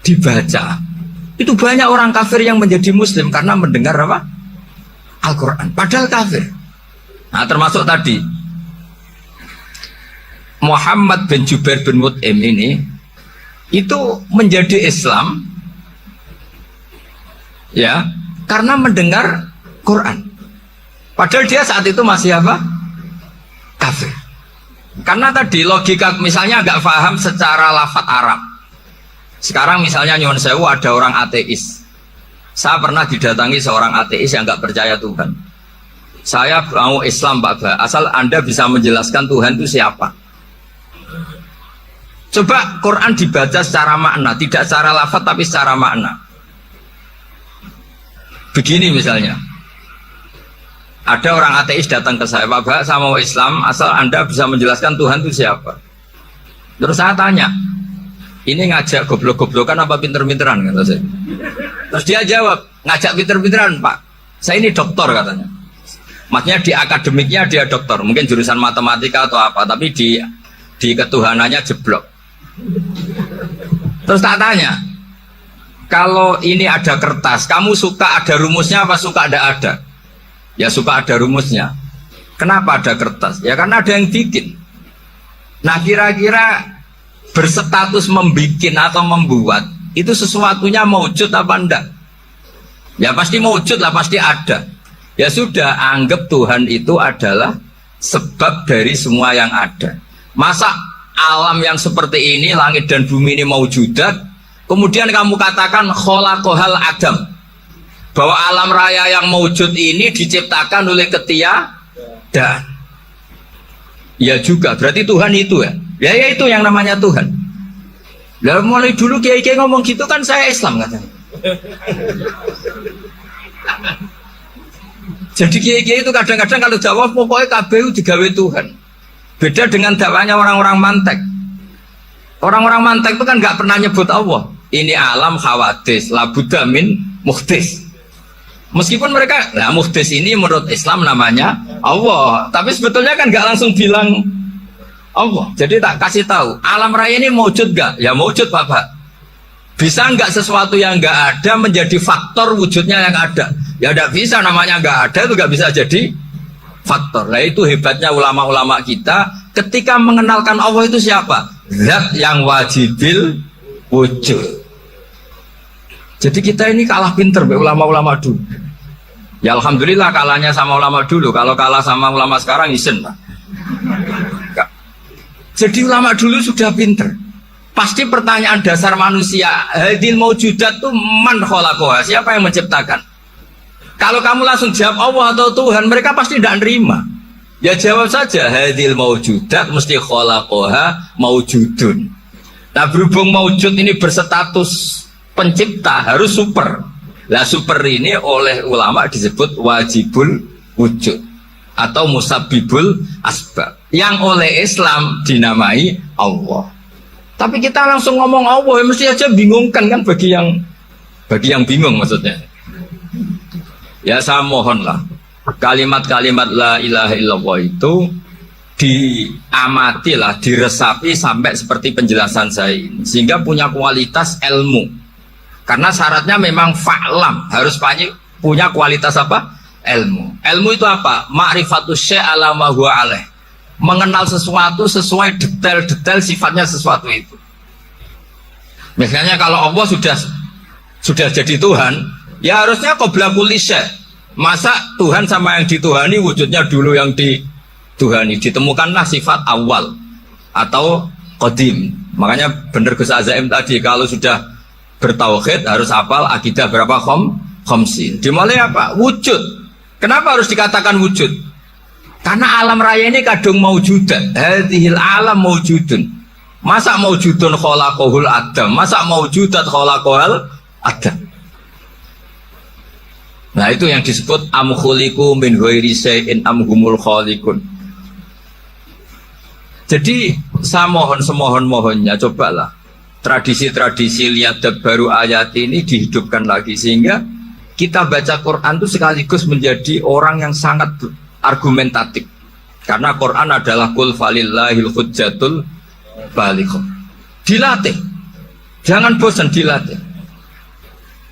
dibaca. Itu banyak orang kafir yang menjadi muslim karena mendengar apa? Al-Quran. Padahal kafir. Nah termasuk tadi Muhammad bin Jubair bin Mut'im ini itu menjadi Islam ya karena mendengar Quran. Padahal dia saat itu masih apa? Kafir. Karena tadi logika misalnya nggak paham secara lafadz Arab. Sekarang misalnya nyuwun sewu ada orang ateis. Saya pernah didatangi seorang ateis yang nggak percaya Tuhan. Saya mau Islam Pak Ba, asal Anda bisa menjelaskan Tuhan itu siapa. Coba Quran dibaca secara makna, tidak secara lafadz tapi secara makna. Begini misalnya, ada orang ateis datang ke saya, Pak Ba, saya mau Islam, asal Anda bisa menjelaskan Tuhan itu siapa. Terus saya tanya, ini ngajak goblok-goblokan apa pinter-pinteran kata saya. Terus dia jawab, ngajak pinter-pinteran Pak, saya ini doktor katanya. Maksudnya di akademiknya dia doktor, mungkin jurusan matematika atau apa, tapi di ketuhanannya jeblok. Terus tak tanya, kalau ini ada kertas, kamu suka ada rumusnya apa suka ada? Ya suka ada rumusnya. Kenapa ada kertas? Ya karena ada yang bikin. Nah kira-kira berstatus membikin atau membuat itu sesuatunya maujud apa enggak? Ya pasti maujud lah, pasti ada. Ya sudah, anggap Tuhan itu adalah sebab dari semua yang ada. Masa alam yang seperti ini, langit dan bumi ini maujudat, kemudian kamu katakan kholaqohal adam, bahwa alam raya yang maujud ini diciptakan oleh ketiadaan. Ya juga, berarti Tuhan itu ya. Ya itu yang namanya Tuhan. Lah mulai dulu kiai-kiai ngomong gitu kan saya Islam katanya. Jadi kiai-kiai itu kadang-kadang kalau jawab pokoknya KBU digawe Tuhan. Beda dengan dakwanya orang-orang mantek. Orang-orang mantek itu kan nggak pernah nyebut Allah. Ini alam khawadis, labuda min muhdis. Meskipun mereka, nah muhdis ini menurut Islam namanya Allah. Tapi sebetulnya kan nggak langsung bilang Allah. Jadi tak kasih tahu, alam raya ini mewujud nggak? Ya mewujud Bapak. Bisa nggak sesuatu yang nggak ada menjadi faktor wujudnya yang ada? Ya tidak bisa, namanya nggak ada itu nggak bisa jadi faktor. Nah itu hebatnya ulama-ulama kita ketika mengenalkan Allah itu siapa? Zat yang wajibil wujud. Jadi kita ini kalah pinter be ulama-ulama dulu. Ya alhamdulillah kalahnya sama ulama dulu. Kalau kalah sama ulama sekarang isen Pak. Jadi ulama dulu sudah pinter. Pasti pertanyaan dasar manusia, hadil maujudat itu man khalaqaha, siapa yang menciptakan? Kalau kamu langsung jawab Allah atau Tuhan, mereka pasti tidak nerima. Ya jawab saja, hadil maujudat mesti khalaqaha maujudun. Nah berhubung maujud ini berstatus pencipta harus super. Lah super ini oleh ulama disebut wajibul wujud atau musabbibul asbab. Yang oleh Islam dinamai Allah. Tapi kita langsung ngomong Allah, ya mesti aja bingungkan kan bagi yang bingung maksudnya. Ya saya mohonlah kalimat-kalimat la ilaha illallah itu diamatilah, diresapi sampai seperti penjelasan saya ini, sehingga punya kualitas ilmu. Karena syaratnya memang fa'lam, harus punya kualitas apa? Ilmu. Ilmu itu apa? Ma'rifatus syai' ala ma huwa alaih. Mengenal sesuatu sesuai detail-detail sifatnya sesuatu itu. Misalnya kalau Allah sudah jadi Tuhan, ya harusnya qabla kulli syai'. Masa Tuhan sama yang dituhani wujudnya dulu yang dituhani, ditemukanlah sifat awal atau qadim. Makanya benar Gus Azaim tadi, kalau sudah bertauhid harus hafal akidah berapa khamsin. Dimulai apa? Wujud. Kenapa harus dikatakan wujud? Karena alam raya ini kadung maujudan. Hadhil alam maujudun. Masa maujudun khalaqahul adam? Masa maujudat khalaqahul adam? Nah itu yang disebut am khuliqu min ghairi syai'in am humul khaliqun. Jadi saya mohon semohon-mohonnya, cobalah tradisi-tradisi lihat baru ayat ini dihidupkan lagi, sehingga kita baca Quran itu sekaligus menjadi orang yang sangat argumentatif. Karena Quran adalah qul falillahil hujjatul balighah. Dilatih. Jangan bosan dilatih.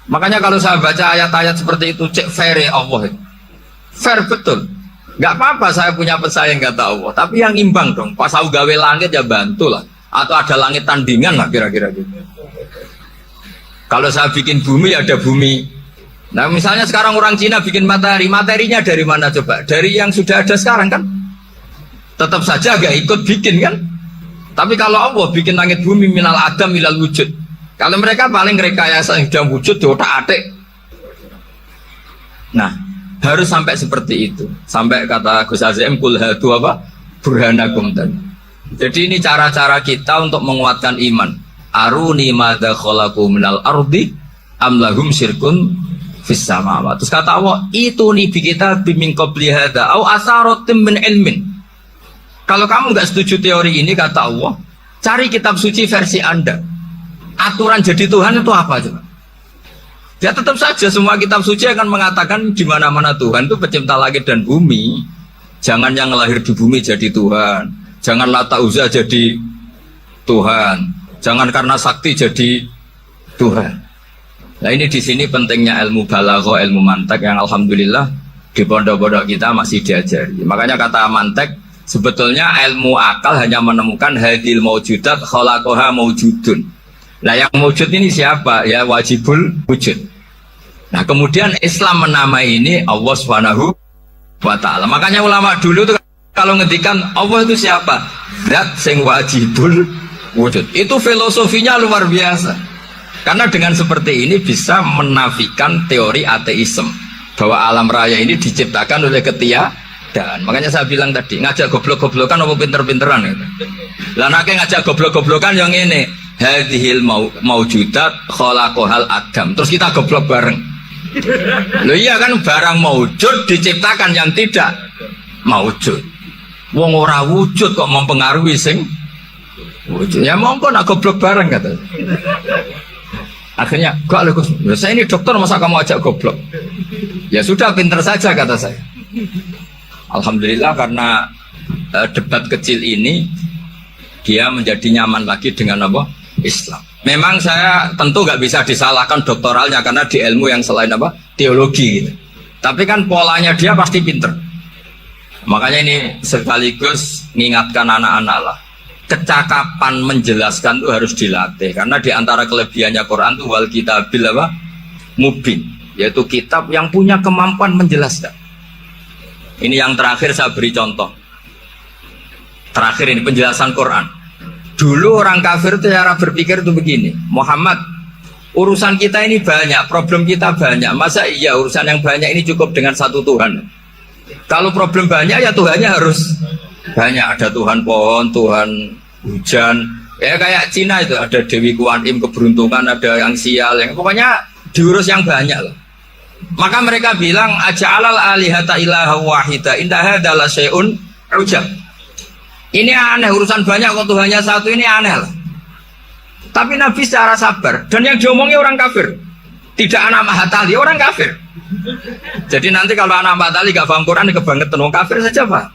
Makanya kalau saya baca ayat-ayat seperti itu, cek fair Allah. Fair betul. Gak apa-apa saya punya pesaing kata Allah, tapi yang imbang dong. Pas aku gawe langit ya bantulah. Atau ada langit tandingan lah kira-kira gitu. Kalau saya bikin bumi ya ada bumi. Nah misalnya sekarang orang Cina bikin matahari, materinya dari mana coba? Dari yang sudah ada sekarang kan? Tetap saja gak ikut bikin kan? Tapi kalau Allah bikin langit bumi minal adam minal wujud. Kalau mereka paling rekayasa yang sudah wujud di otak-atik. Nah harus sampai seperti itu. Sampai kata Gus Azim kul hadu apa? Burhanakum tadi. Jadi ini cara-cara kita untuk menguatkan iman. Aruni madza khalaqu minal ardi am lahum syirkun fis samawati. Terus kata Allah, itu nih kita bimin qabli hadza au asaratim min ilmin. Kalau kamu nggak setuju teori ini kata Allah, cari kitab suci versi Anda. Aturan jadi Tuhan itu apa coba? Ya tetap saja semua kitab suci akan mengatakan di mana-mana Tuhan itu pencipta langit dan bumi. Jangan yang lahir di bumi jadi Tuhan. Jangan Lata Uzza jadi Tuhan. Jangan karena sakti jadi Tuhan. Nah ini di sini pentingnya ilmu balaghah, ilmu mantek yang alhamdulillah di pondok-pondok kita masih diajari. Makanya kata mantek, sebetulnya ilmu akal hanya menemukan hadil maujudat khalaqaha maujudun. Nah yang maujud ini siapa? Ya wajibul wujud. Nah kemudian Islam menamai ini Allah Subhanahu wa ta'ala. Makanya ulama dulu tuh kalau ngendikan Allah itu siapa? Zat sing wajibul wujud. Itu filosofinya luar biasa. Karena dengan seperti ini bisa menafikan teori ateisme bahwa alam raya ini diciptakan oleh ketiadaan. Makanya saya bilang tadi, ngajak goblok-goblokan apa pinter-pinteran gitu. Lah nek ngajak goblok-goblokan yang ini, hadhil maujudat khalaqahal adam. Terus kita goblok bareng. Loh iya kan barang maujud diciptakan yang tidak maujud. Wong ora wujud kok mempengaruhi sing wujud. Ya mongko nak goblok bareng kata. Akhirnya, kok Gus, saya ini dokter masa kamu ajak goblok? Ya sudah pinter saja kata saya. Alhamdulillah karena debat kecil ini dia menjadi nyaman lagi dengan apa? Islam. Memang saya tentu nggak bisa disalahkan doktoralnya karena di ilmu yang selain apa? Teologi gitu. Tapi kan polanya dia pasti pinter. Makanya ini sekaligus mengingatkan anak-anak lah. Kecakapan menjelaskan itu harus dilatih karena diantara kelebihannya Quran itu wal kitabil apa? Mubin, yaitu kitab yang punya kemampuan menjelaskan. Ini yang terakhir saya beri contoh. Terakhir ini penjelasan Quran. Dulu orang kafir itu cara berpikir itu begini, Muhammad, urusan kita ini banyak, problem kita banyak. Masa iya urusan yang banyak ini cukup dengan satu Tuhan? Kalau problem banyak ya Tuhannya harus banyak. Ada Tuhan pohon, Tuhan hujan, Ya kayak Cina itu ada Dewi Kuan Im keberuntungan, ada yang sial, yang pokoknya diurus yang banyak lah. Maka mereka bilang aja'alal alihata ilaha wahida inda hadza la syai'un ujab. Ini aneh, urusan banyak kok Tuhannya satu, ini aneh lah. Tapi Nabi secara sabar, dan yang diomongnya orang kafir. Tidak anak Mahatali, orang kafir. Jadi nanti kalau anak Mahatali gak paham Quran, kebangetan orang kafir saja Pak.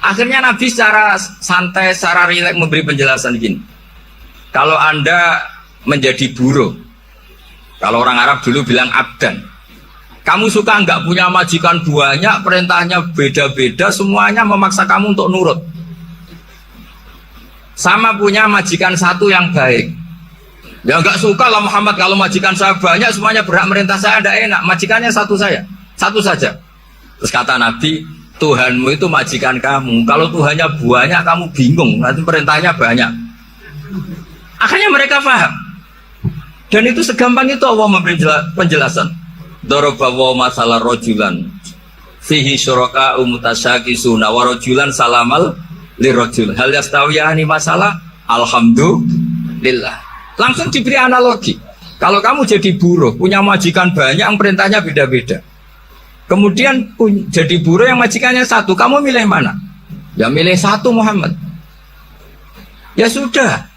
Akhirnya Nabi secara santai, secara rileks memberi penjelasan gini. Kalau Anda menjadi buruh, kalau orang Arab dulu bilang abdan, kamu suka nggak punya majikan banyak, perintahnya beda-beda, semuanya memaksa kamu untuk nurut. Sama punya majikan satu yang baik. Ya nggak suka lah Muhammad, kalau majikan saya banyak, semuanya berhak merintah saya, ada enak. Majikannya satu saja. Terus kata Nabi, Tuhanmu itu majikan kamu. Kalau Tuhannya banyak, kamu bingung. Nanti perintahnya banyak. Akhirnya mereka paham. Dan itu segampang itu Allah memberi penjelasan. Dorobawa masalah rojulan. Fihi syuraka umutasyakisuna wa rojulan salamal lirojul. Hal yastawiyahani masalah. Alhamdulillah. Langsung diberi analogi. Kalau kamu jadi buruh, punya majikan banyak, yang perintahnya beda-beda. Kemudian jadi buruh yang majikannya satu, kamu milih mana? Ya milih satu Muhammad. Ya sudah.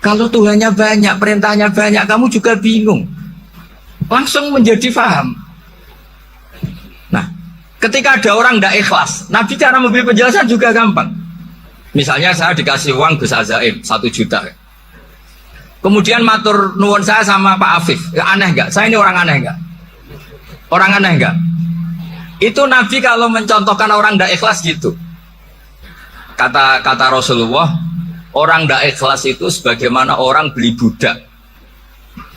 Kalau Tuhannya banyak, perintahnya banyak, kamu juga bingung. Langsung menjadi faham. Nah, ketika ada orang tidak ikhlas, Nabi cara memberi penjelasan juga gampang. Misalnya saya dikasih uang Gus Azaim 1 juta. Kemudian matur nuwun saya sama Pak Afif, ya aneh nggak? Saya ini orang aneh nggak? Orang aneh nggak? Itu Nabi kalau mencontohkan orang tidak ikhlas gitu. Kata Rasulullah, orang tidak ikhlas itu sebagaimana orang beli budak.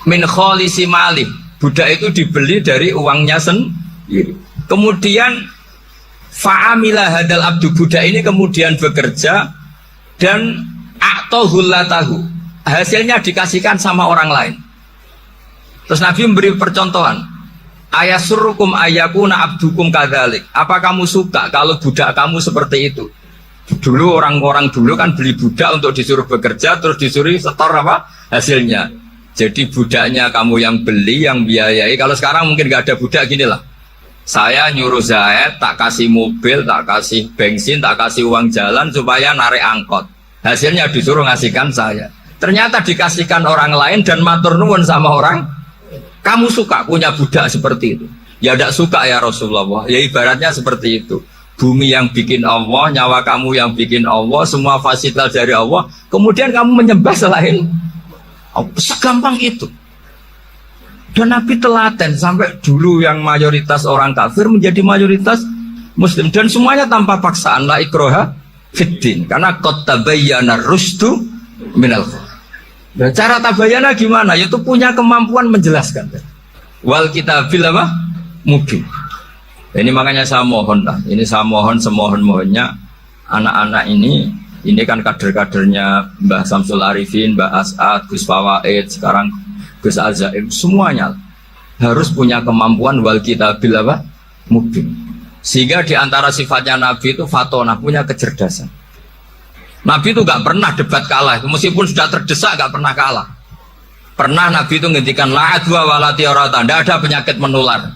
Min kholisi mali, budak itu dibeli dari uangnya sendiri. Kemudian fa'amila hadal abdu, budak ini kemudian bekerja dan a'tohullatahu, hasilnya dikasihkan sama orang lain. Terus Nabi memberi percontohan, ayasurukum ayakuna abdukum kadzalik. Apa kamu suka kalau budak kamu seperti itu? Dulu orang-orang dulu kan beli budak untuk disuruh bekerja, terus disuruh setor apa hasilnya. Jadi budaknya kamu yang beli, yang biayai. Kalau sekarang mungkin nggak ada budak, gini lah. Saya nyuruh Zaid, tak kasih mobil, tak kasih bensin, tak kasih uang jalan supaya narik angkot. Hasilnya disuruh ngasihkan saya. Ternyata dikasihkan orang lain dan matur nuwun sama orang. Kamu suka punya budak seperti itu? Ya tidak suka ya Rasulullah. Ya ibaratnya seperti itu. Bumi yang bikin Allah, nyawa kamu yang bikin Allah, semua fasilitas dari Allah. Kemudian kamu menyembah selain Allah. Segampang itu. Dan Nabi telaten sampai dulu yang mayoritas orang kafir menjadi mayoritas Muslim. Dan semuanya tanpa paksaan. La ikroha fiddin. Karena qad tabayyana rusdu minal ghayy. Nah, cara tabayana gimana? Yaitu punya kemampuan menjelaskan. Wal kitabil apa? Mubin. Ini makanya saya mohon lah. Ini saya mohon semohon-mohonnya anak-anak ini kan kader-kadernya Mbah Samsul Arifin, Mbah As'ad, Gus Fawaid, sekarang Gus Azaim, semuanya harus punya kemampuan wal kitabil apa? Mubin. Sehingga diantara sifatnya Nabi itu fatona, punya kecerdasan. Nabi itu gak pernah debat kalah, meskipun sudah terdesak gak pernah kalah. Pernah Nabi itu ngendikan la adwa wala tiarata, tidak ada penyakit menular.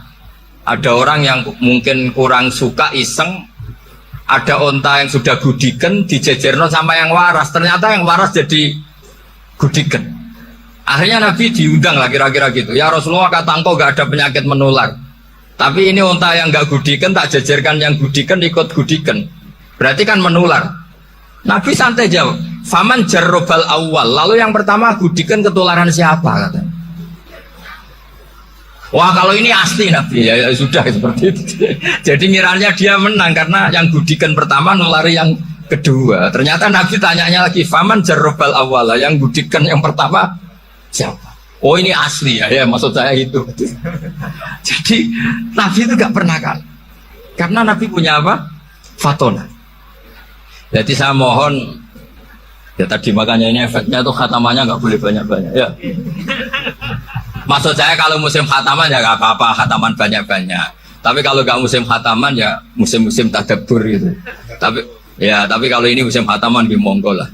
Ada orang yang mungkin kurang suka iseng, ada onta yang sudah gudiken dijejerno sama yang waras, ternyata yang waras jadi gudiken. Akhirnya Nabi diundang lah kira-kira gitu. Ya Rasulullah, kata engkau gak ada penyakit menular, tapi ini onta yang gak gudiken tak jejerkan yang gudiken ikut gudiken, berarti kan menular. Nabi santai jawab, faman jarrobal awal, lalu yang pertama gudikan ketularan siapa katanya. Wah kalau ini asli Nabi, ya sudah seperti itu. Jadi ngiranya dia menang karena yang gudikan pertama nulari yang kedua. Ternyata Nabi tanyanya lagi, faman jarrobal awal, yang gudikan yang pertama siapa? Oh ini asli ya, maksud saya itu. Jadi Nabi itu gak pernah kan, karena Nabi punya apa? Fatona. Jadi saya mohon, ya tadi makanya ini efeknya tuh khatamannya nggak boleh banyak-banyak ya. Maksud saya kalau musim khataman ya nggak apa-apa, khataman banyak-banyak. Tapi kalau nggak musim khataman ya musim-musim tadabbur gitu. Tapi kalau ini musim khataman di monggo lah.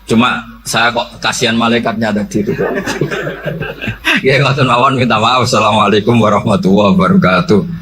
Cuma saya kok kasihan malaikatnya tadi itu. Ya ngoten mawon, minta maaf. Assalamualaikum warahmatullahi wabarakatuh.